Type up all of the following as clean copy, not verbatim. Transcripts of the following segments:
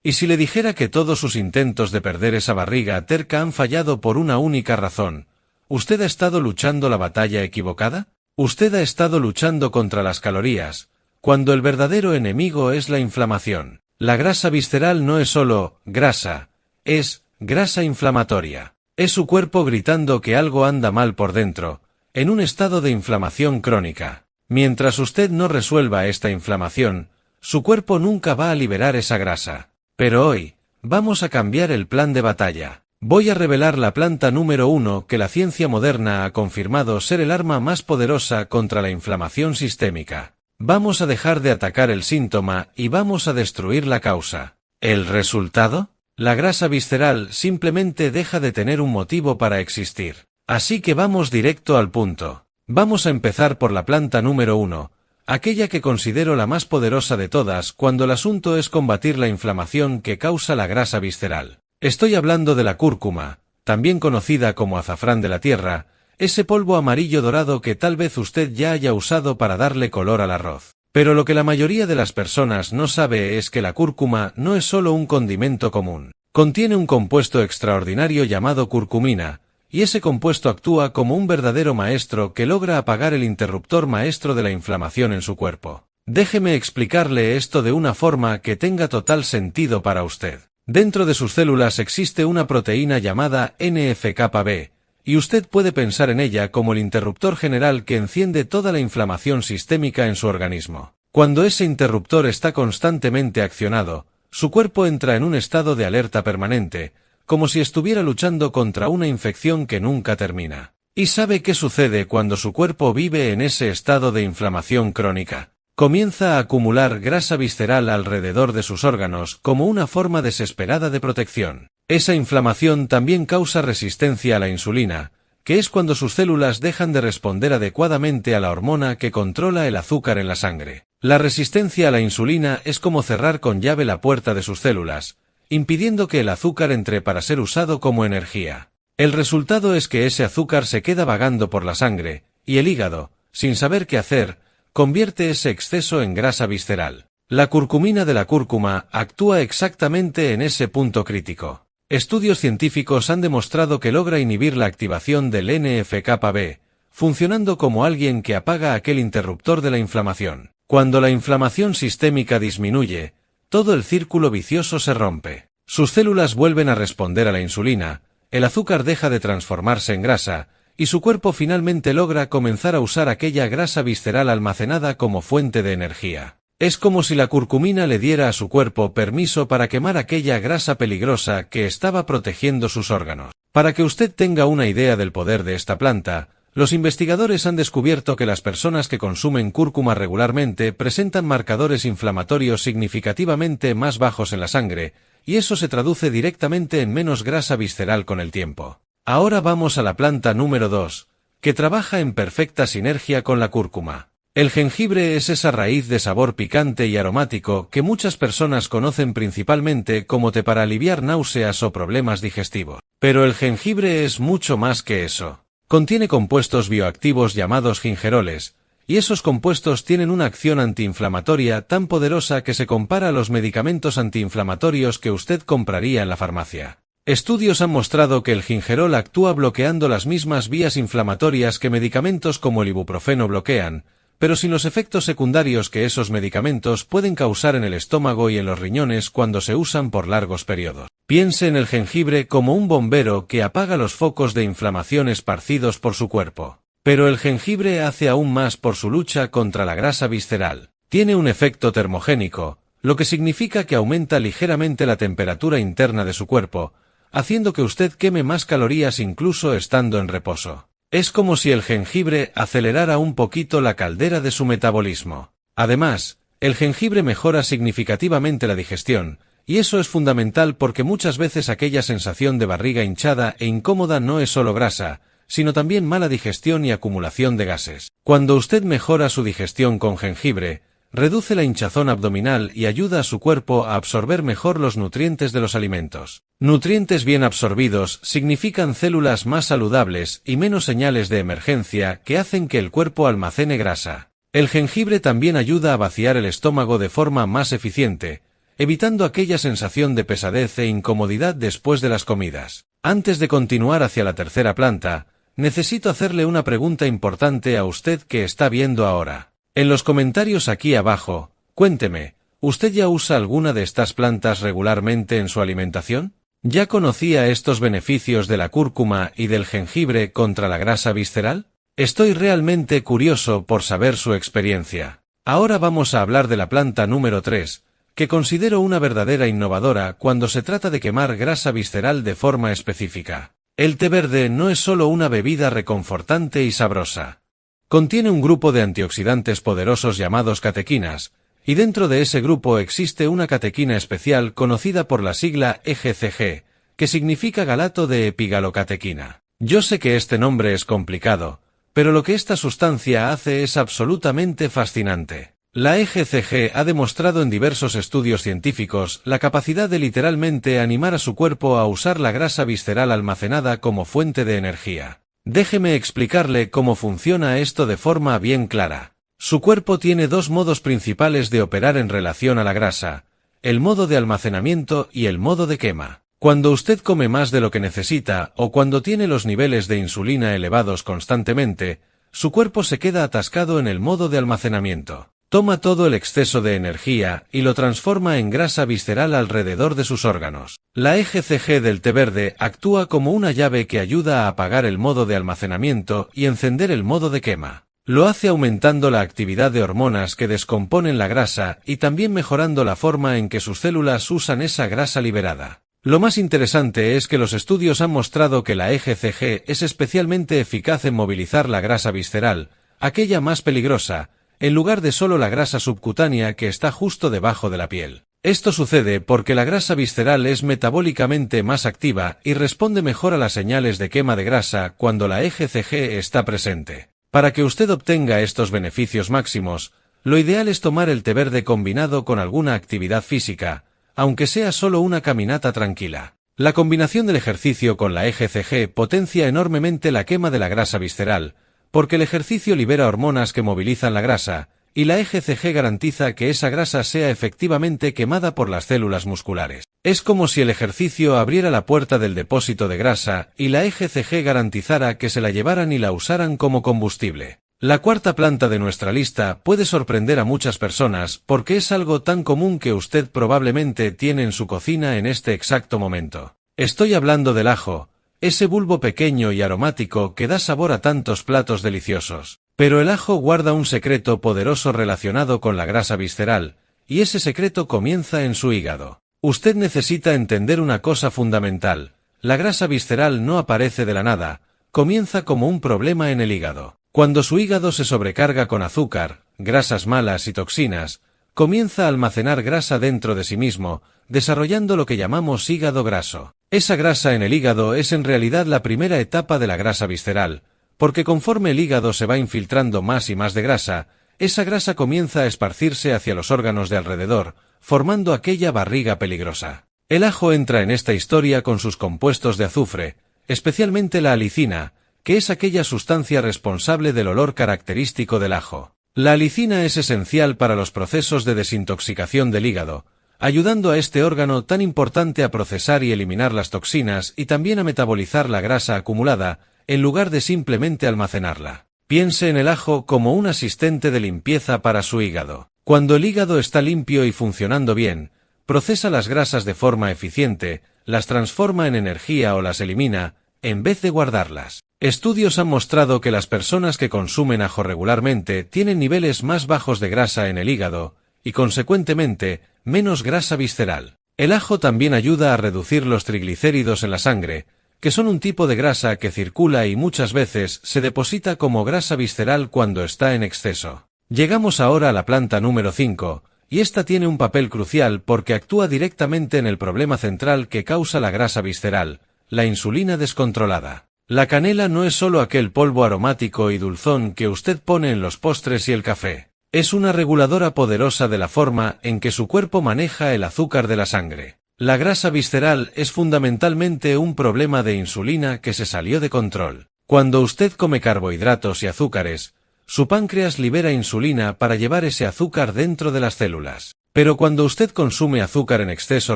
¿Y si le dijera que todos sus intentos de perder esa barriga terca han fallado por una única razón? ¿Usted ha estado luchando la batalla equivocada? Usted ha estado luchando contra las calorías, cuando el verdadero enemigo es la inflamación. La grasa visceral no es solo grasa, es grasa inflamatoria. Es su cuerpo gritando que algo anda mal por dentro, en un estado de inflamación crónica. Mientras usted no resuelva esta inflamación, su cuerpo nunca va a liberar esa grasa. Pero hoy, vamos a cambiar el plan de batalla. Voy a revelar la planta número 1 que la ciencia moderna ha confirmado ser el arma más poderosa contra la inflamación sistémica. Vamos a dejar de atacar el síntoma y vamos a destruir la causa. ¿El resultado? La grasa visceral simplemente deja de tener un motivo para existir. Así que vamos directo al punto. Vamos a empezar por la planta número 1. Aquella que considero la más poderosa de todas cuando el asunto es combatir la inflamación que causa la grasa visceral. Estoy hablando de la cúrcuma, también conocida como azafrán de la tierra, ese polvo amarillo dorado que tal vez usted ya haya usado para darle color al arroz. Pero lo que la mayoría de las personas no sabe es que la cúrcuma no es solo un condimento común. Contiene un compuesto extraordinario llamado curcumina, y ese compuesto actúa como un verdadero maestro que logra apagar el interruptor maestro de la inflamación en su cuerpo. Déjeme explicarle esto de una forma que tenga total sentido para usted. Dentro de sus células existe una proteína llamada NF-κB, y usted puede pensar en ella como el interruptor general que enciende toda la inflamación sistémica en su organismo. Cuando ese interruptor está constantemente accionado, su cuerpo entra en un estado de alerta permanente, como si estuviera luchando contra una infección que nunca termina. ¿Y sabe qué sucede cuando su cuerpo vive en ese estado de inflamación crónica? Comienza a acumular grasa visceral alrededor de sus órganos como una forma desesperada de protección. Esa inflamación también causa resistencia a la insulina, que es cuando sus células dejan de responder adecuadamente a la hormona que controla el azúcar en la sangre. La resistencia a la insulina es como cerrar con llave la puerta de sus células, impidiendo que el azúcar entre para ser usado como energía. El resultado es que ese azúcar se queda vagando por la sangre, y el hígado, sin saber qué hacer, convierte ese exceso en grasa visceral. La curcumina de la cúrcuma actúa exactamente en ese punto crítico. Estudios científicos han demostrado que logra inhibir la activación del NF-κB, funcionando como alguien que apaga aquel interruptor de la inflamación. Cuando la inflamación sistémica disminuye, todo el círculo vicioso se rompe. Sus células vuelven a responder a la insulina, el azúcar deja de transformarse en grasa, y su cuerpo finalmente logra comenzar a usar aquella grasa visceral almacenada como fuente de energía. Es como si la curcumina le diera a su cuerpo permiso para quemar aquella grasa peligrosa que estaba protegiendo sus órganos. Para que usted tenga una idea del poder de esta planta, los investigadores han descubierto que las personas que consumen cúrcuma regularmente presentan marcadores inflamatorios significativamente más bajos en la sangre, y eso se traduce directamente en menos grasa visceral con el tiempo. Ahora vamos a la planta número 2, que trabaja en perfecta sinergia con la cúrcuma. El jengibre es esa raíz de sabor picante y aromático que muchas personas conocen principalmente como té para aliviar náuseas o problemas digestivos. Pero el jengibre es mucho más que eso. Contiene compuestos bioactivos llamados gingeroles, y esos compuestos tienen una acción antiinflamatoria tan poderosa que se compara a los medicamentos antiinflamatorios que usted compraría en la farmacia. Estudios han mostrado que el gingerol actúa bloqueando las mismas vías inflamatorias que medicamentos como el ibuprofeno bloquean, pero sin los efectos secundarios que esos medicamentos pueden causar en el estómago y en los riñones cuando se usan por largos periodos. Piense en el jengibre como un bombero que apaga los focos de inflamación esparcidos por su cuerpo. Pero el jengibre hace aún más por su lucha contra la grasa visceral. Tiene un efecto termogénico, lo que significa que aumenta ligeramente la temperatura interna de su cuerpo, haciendo que usted queme más calorías incluso estando en reposo. Es como si el jengibre acelerara un poquito la caldera de su metabolismo. Además, el jengibre mejora significativamente la digestión, y eso es fundamental porque muchas veces aquella sensación de barriga hinchada e incómoda no es solo grasa, sino también mala digestión y acumulación de gases. Cuando usted mejora su digestión con jengibre, reduce la hinchazón abdominal y ayuda a su cuerpo a absorber mejor los nutrientes de los alimentos. Nutrientes bien absorbidos significan células más saludables y menos señales de emergencia que hacen que el cuerpo almacene grasa. El jengibre también ayuda a vaciar el estómago de forma más eficiente, evitando aquella sensación de pesadez e incomodidad después de las comidas. Antes de continuar hacia la tercera planta, necesito hacerle una pregunta importante a usted que está viendo ahora. En los comentarios aquí abajo, cuénteme, ¿usted ya usa alguna de estas plantas regularmente en su alimentación? ¿Ya conocía estos beneficios de la cúrcuma y del jengibre contra la grasa visceral? Estoy realmente curioso por saber su experiencia. Ahora vamos a hablar de la planta número 3, que considero una verdadera innovadora cuando se trata de quemar grasa visceral de forma específica. El té verde no es solo una bebida reconfortante y sabrosa. Contiene un grupo de antioxidantes poderosos llamados catequinas, y dentro de ese grupo existe una catequina especial conocida por la sigla EGCG, que significa galato de epigalocatequina. Yo sé que este nombre es complicado, pero lo que esta sustancia hace es absolutamente fascinante. La EGCG ha demostrado en diversos estudios científicos la capacidad de literalmente animar a su cuerpo a usar la grasa visceral almacenada como fuente de energía. Déjeme explicarle cómo funciona esto de forma bien clara. Su cuerpo tiene dos modos principales de operar en relación a la grasa, el modo de almacenamiento y el modo de quema. Cuando usted come más de lo que necesita o cuando tiene los niveles de insulina elevados constantemente, su cuerpo se queda atascado en el modo de almacenamiento. Toma todo el exceso de energía y lo transforma en grasa visceral alrededor de sus órganos. La EGCG del té verde actúa como una llave que ayuda a apagar el modo de almacenamiento y encender el modo de quema. Lo hace aumentando la actividad de hormonas que descomponen la grasa y también mejorando la forma en que sus células usan esa grasa liberada. Lo más interesante es que los estudios han mostrado que la EGCG es especialmente eficaz en movilizar la grasa visceral, aquella más peligrosa, en lugar de solo la grasa subcutánea que está justo debajo de la piel. Esto sucede porque la grasa visceral es metabólicamente más activa y responde mejor a las señales de quema de grasa cuando la EGCG está presente. Para que usted obtenga estos beneficios máximos, lo ideal es tomar el té verde combinado con alguna actividad física, aunque sea solo una caminata tranquila. La combinación del ejercicio con la EGCG potencia enormemente la quema de la grasa visceral, porque el ejercicio libera hormonas que movilizan la grasa, y la EGCG garantiza que esa grasa sea efectivamente quemada por las células musculares. Es como si el ejercicio abriera la puerta del depósito de grasa y la EGCG garantizara que se la llevaran y la usaran como combustible. La cuarta planta de nuestra lista puede sorprender a muchas personas porque es algo tan común que usted probablemente tiene en su cocina en este exacto momento. Estoy hablando del ajo, ese bulbo pequeño y aromático que da sabor a tantos platos deliciosos. Pero el ajo guarda un secreto poderoso relacionado con la grasa visceral, y ese secreto comienza en su hígado. Usted necesita entender una cosa fundamental: la grasa visceral no aparece de la nada, comienza como un problema en el hígado. Cuando su hígado se sobrecarga con azúcar, grasas malas y toxinas, comienza a almacenar grasa dentro de sí mismo, desarrollando lo que llamamos hígado graso. Esa grasa en el hígado es en realidad la primera etapa de la grasa visceral, porque conforme el hígado se va infiltrando más y más de grasa, esa grasa comienza a esparcirse hacia los órganos de alrededor, formando aquella barriga peligrosa. El ajo entra en esta historia con sus compuestos de azufre, especialmente la alicina, que es aquella sustancia responsable del olor característico del ajo. La alicina es esencial para los procesos de desintoxicación del hígado, ayudando a este órgano tan importante a procesar y eliminar las toxinas y también a metabolizar la grasa acumulada, en lugar de simplemente almacenarla. Piense en el ajo como un asistente de limpieza para su hígado. Cuando el hígado está limpio y funcionando bien, procesa las grasas de forma eficiente, las transforma en energía o las elimina, en vez de guardarlas. Estudios han mostrado que las personas que consumen ajo regularmente tienen niveles más bajos de grasa en el hígado, y consecuentemente, menos grasa visceral. El ajo también ayuda a reducir los triglicéridos en la sangre, que son un tipo de grasa que circula y muchas veces se deposita como grasa visceral cuando está en exceso. Llegamos ahora a la planta número 5, y esta tiene un papel crucial porque actúa directamente en el problema central que causa la grasa visceral, la insulina descontrolada. La canela no es solo aquel polvo aromático y dulzón que usted pone en los postres y el café. Es una reguladora poderosa de la forma en que su cuerpo maneja el azúcar de la sangre. La grasa visceral es fundamentalmente un problema de insulina que se salió de control. Cuando usted come carbohidratos y azúcares, su páncreas libera insulina para llevar ese azúcar dentro de las células. Pero cuando usted consume azúcar en exceso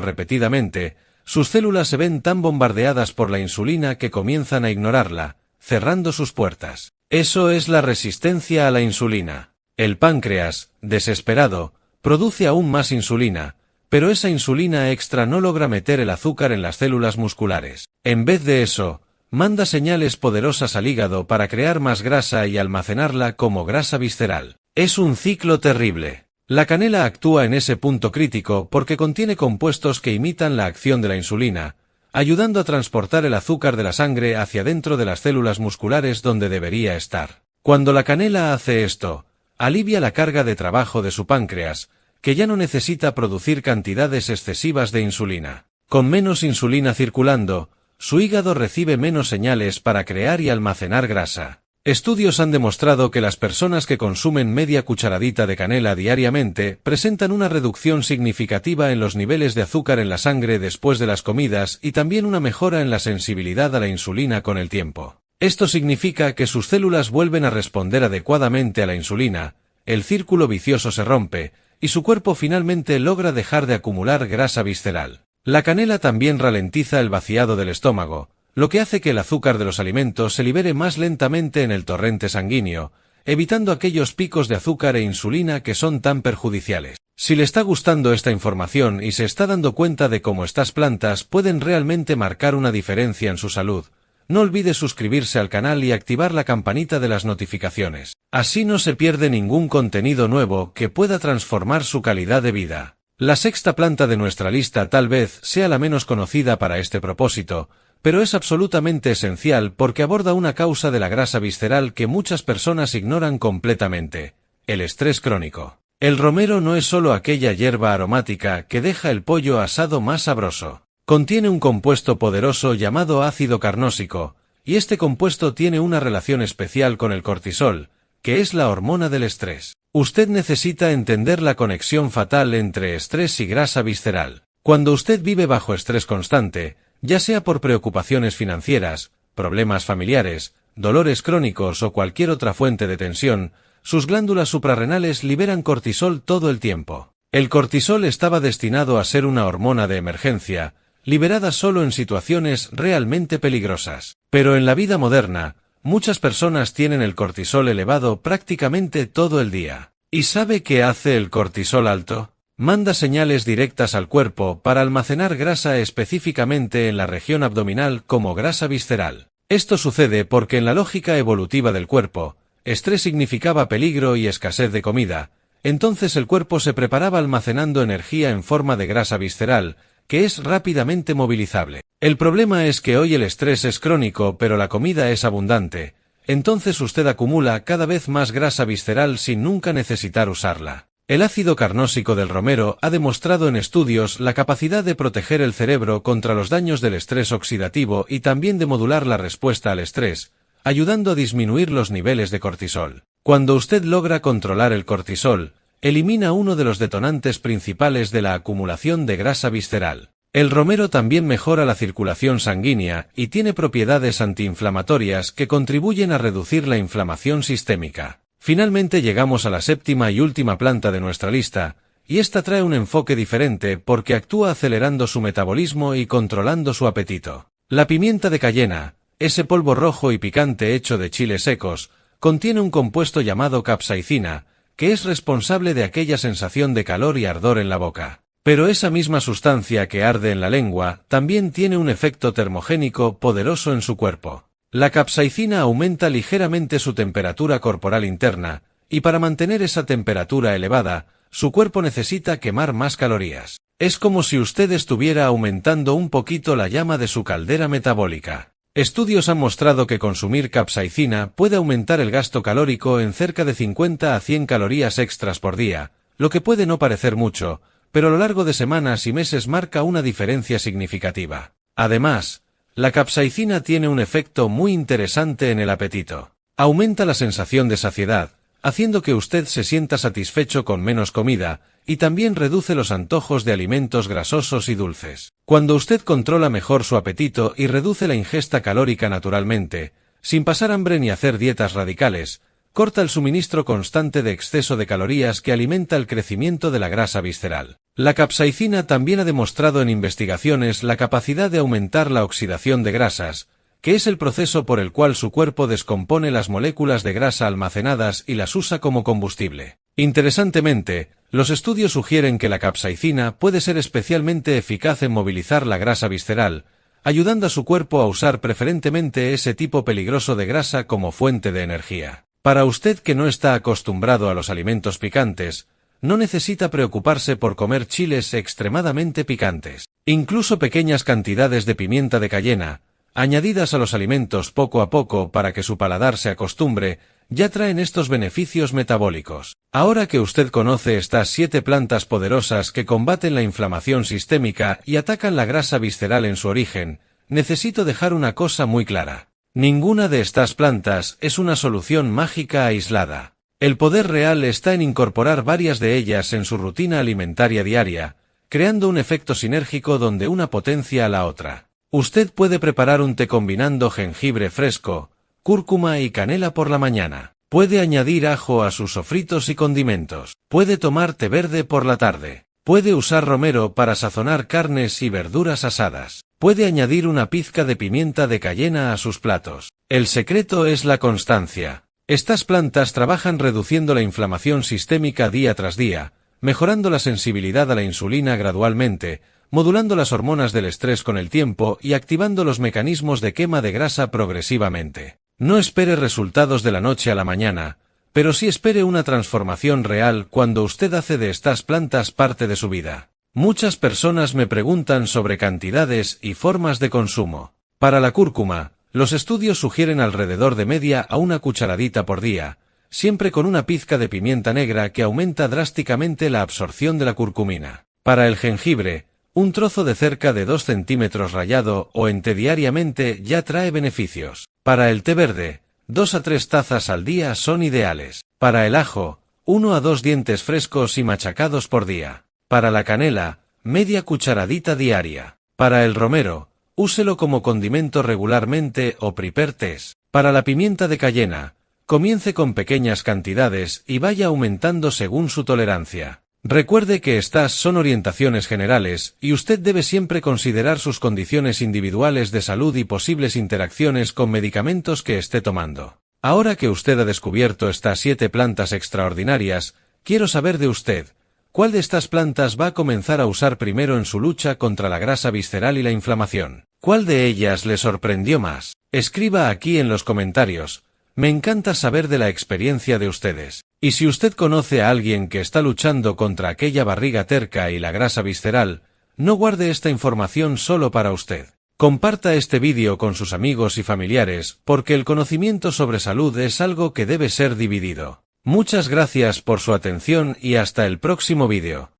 repetidamente, sus células se ven tan bombardeadas por la insulina que comienzan a ignorarla, cerrando sus puertas. Eso es la resistencia a la insulina. El páncreas, desesperado, produce aún más insulina, pero esa insulina extra no logra meter el azúcar en las células musculares. En vez de eso, manda señales poderosas al hígado para crear más grasa y almacenarla como grasa visceral. Es un ciclo terrible. La canela actúa en ese punto crítico porque contiene compuestos que imitan la acción de la insulina, ayudando a transportar el azúcar de la sangre hacia dentro de las células musculares donde debería estar. Cuando la canela hace esto, alivia la carga de trabajo de su páncreas, que ya no necesita producir cantidades excesivas de insulina. Con menos insulina circulando, su hígado recibe menos señales para crear y almacenar grasa. Estudios han demostrado que las personas que consumen media cucharadita de canela diariamente presentan una reducción significativa en los niveles de azúcar en la sangre después de las comidas y también una mejora en la sensibilidad a la insulina con el tiempo. Esto significa que sus células vuelven a responder adecuadamente a la insulina, el círculo vicioso se rompe, y su cuerpo finalmente logra dejar de acumular grasa visceral. La canela también ralentiza el vaciado del estómago, lo que hace que el azúcar de los alimentos se libere más lentamente en el torrente sanguíneo, evitando aquellos picos de azúcar e insulina que son tan perjudiciales. Si le está gustando esta información y se está dando cuenta de cómo estas plantas pueden realmente marcar una diferencia en su salud, no olvide suscribirse al canal y activar la campanita de las notificaciones. Así no se pierde ningún contenido nuevo que pueda transformar su calidad de vida. La sexta planta de nuestra lista tal vez sea la menos conocida para este propósito, pero es absolutamente esencial porque aborda una causa de la grasa visceral que muchas personas ignoran completamente: el estrés crónico. El romero no es solo aquella hierba aromática que deja el pollo asado más sabroso. Contiene un compuesto poderoso llamado ácido carnósico, y este compuesto tiene una relación especial con el cortisol, que es la hormona del estrés. Usted necesita entender la conexión fatal entre estrés y grasa visceral. Cuando usted vive bajo estrés constante, ya sea por preocupaciones financieras, problemas familiares, dolores crónicos o cualquier otra fuente de tensión, sus glándulas suprarrenales liberan cortisol todo el tiempo. El cortisol estaba destinado a ser una hormona de emergencia, liberada solo en situaciones realmente peligrosas. Pero en la vida moderna, muchas personas tienen el cortisol elevado prácticamente todo el día. ¿Y sabe qué hace el cortisol alto? Manda señales directas al cuerpo para almacenar grasa específicamente en la región abdominal como grasa visceral. Esto sucede porque en la lógica evolutiva del cuerpo, estrés significaba peligro y escasez de comida, entonces el cuerpo se preparaba almacenando energía en forma de grasa visceral, que es rápidamente movilizable. El problema es que hoy el estrés es crónico pero la comida es abundante, entonces usted acumula cada vez más grasa visceral sin nunca necesitar usarla. El ácido carnósico del romero ha demostrado en estudios la capacidad de proteger el cerebro contra los daños del estrés oxidativo y también de modular la respuesta al estrés, ayudando a disminuir los niveles de cortisol. Cuando usted logra controlar el cortisol, elimina uno de los detonantes principales de la acumulación de grasa visceral. El romero también mejora la circulación sanguínea y tiene propiedades antiinflamatorias que contribuyen a reducir la inflamación sistémica. Finalmente llegamos a la séptima y última planta de nuestra lista, y esta trae un enfoque diferente porque actúa acelerando su metabolismo y controlando su apetito. La pimienta de cayena, ese polvo rojo y picante hecho de chiles secos, contiene un compuesto llamado capsaicina, que es responsable de aquella sensación de calor y ardor en la boca. Pero esa misma sustancia que arde en la lengua también tiene un efecto termogénico poderoso en su cuerpo. La capsaicina aumenta ligeramente su temperatura corporal interna, y para mantener esa temperatura elevada, su cuerpo necesita quemar más calorías. Es como si usted estuviera aumentando un poquito la llama de su caldera metabólica. Estudios han mostrado que consumir capsaicina puede aumentar el gasto calórico en cerca de 50 a 100 calorías extras por día, lo que puede no parecer mucho, pero a lo largo de semanas y meses marca una diferencia significativa. Además, la capsaicina tiene un efecto muy interesante en el apetito. Aumenta la sensación de saciedad, haciendo que usted se sienta satisfecho con menos comida, y también reduce los antojos de alimentos grasosos y dulces. Cuando usted controla mejor su apetito y reduce la ingesta calórica naturalmente, sin pasar hambre ni hacer dietas radicales, Corta el suministro constante de exceso de calorías que alimenta el crecimiento de la grasa visceral. La capsaicina también ha demostrado en investigaciones la capacidad de aumentar la oxidación de grasas, que es el proceso por el cual su cuerpo descompone las moléculas de grasa almacenadas y las usa como combustible. Interesantemente, los estudios sugieren que la capsaicina puede ser especialmente eficaz en movilizar la grasa visceral, ayudando a su cuerpo a usar preferentemente ese tipo peligroso de grasa como fuente de energía. Para usted que no está acostumbrado a los alimentos picantes, no necesita preocuparse por comer chiles extremadamente picantes. Incluso pequeñas cantidades de pimienta de cayena, añadidas a los alimentos poco a poco para que su paladar se acostumbre, ya traen estos beneficios metabólicos. Ahora que usted conoce estas 7 plantas poderosas que combaten la inflamación sistémica y atacan la grasa visceral en su origen, necesito dejar una cosa muy clara. Ninguna de estas plantas es una solución mágica aislada. El poder real está en incorporar varias de ellas en su rutina alimentaria diaria, creando un efecto sinérgico donde una potencia a la otra. Usted puede preparar un té combinando jengibre fresco, cúrcuma y canela por la mañana. Puede añadir ajo a sus sofritos y condimentos. Puede tomar té verde por la tarde. Puede usar romero para sazonar carnes y verduras asadas. Puede añadir una pizca de pimienta de cayena a sus platos. El secreto es la constancia. Estas plantas trabajan reduciendo la inflamación sistémica día tras día, mejorando la sensibilidad a la insulina gradualmente, modulando las hormonas del estrés con el tiempo y activando los mecanismos de quema de grasa progresivamente. No espere resultados de la noche a la mañana, pero sí espere una transformación real cuando usted hace de estas plantas parte de su vida. Muchas personas me preguntan sobre cantidades y formas de consumo. Para la cúrcuma, los estudios sugieren alrededor de media a una cucharadita por día, siempre con una pizca de pimienta negra que aumenta drásticamente la absorción de la curcumina. Para el jengibre, un trozo de cerca de 2 centímetros rallado o en té diariamente ya trae beneficios. Para el té verde, 2 a 3 tazas al día son ideales. Para el ajo, 1 a 2 dientes frescos y machacados por día. Para la canela, media cucharadita diaria. Para el romero, úselo como condimento regularmente o prepare tés. Para la pimienta de cayena, comience con pequeñas cantidades y vaya aumentando según su tolerancia. Recuerde que estas son orientaciones generales y usted debe siempre considerar sus condiciones individuales de salud y posibles interacciones con medicamentos que esté tomando. Ahora que usted ha descubierto estas 7 plantas extraordinarias, quiero saber de usted, ¿cuál de estas plantas va a comenzar a usar primero en su lucha contra la grasa visceral y la inflamación? ¿Cuál de ellas le sorprendió más? Escriba aquí en los comentarios. Me encanta saber de la experiencia de ustedes. Y si usted conoce a alguien que está luchando contra aquella barriga terca y la grasa visceral, no guarde esta información solo para usted. Comparta este vídeo con sus amigos y familiares, porque el conocimiento sobre salud es algo que debe ser dividido. Muchas gracias por su atención y hasta el próximo vídeo.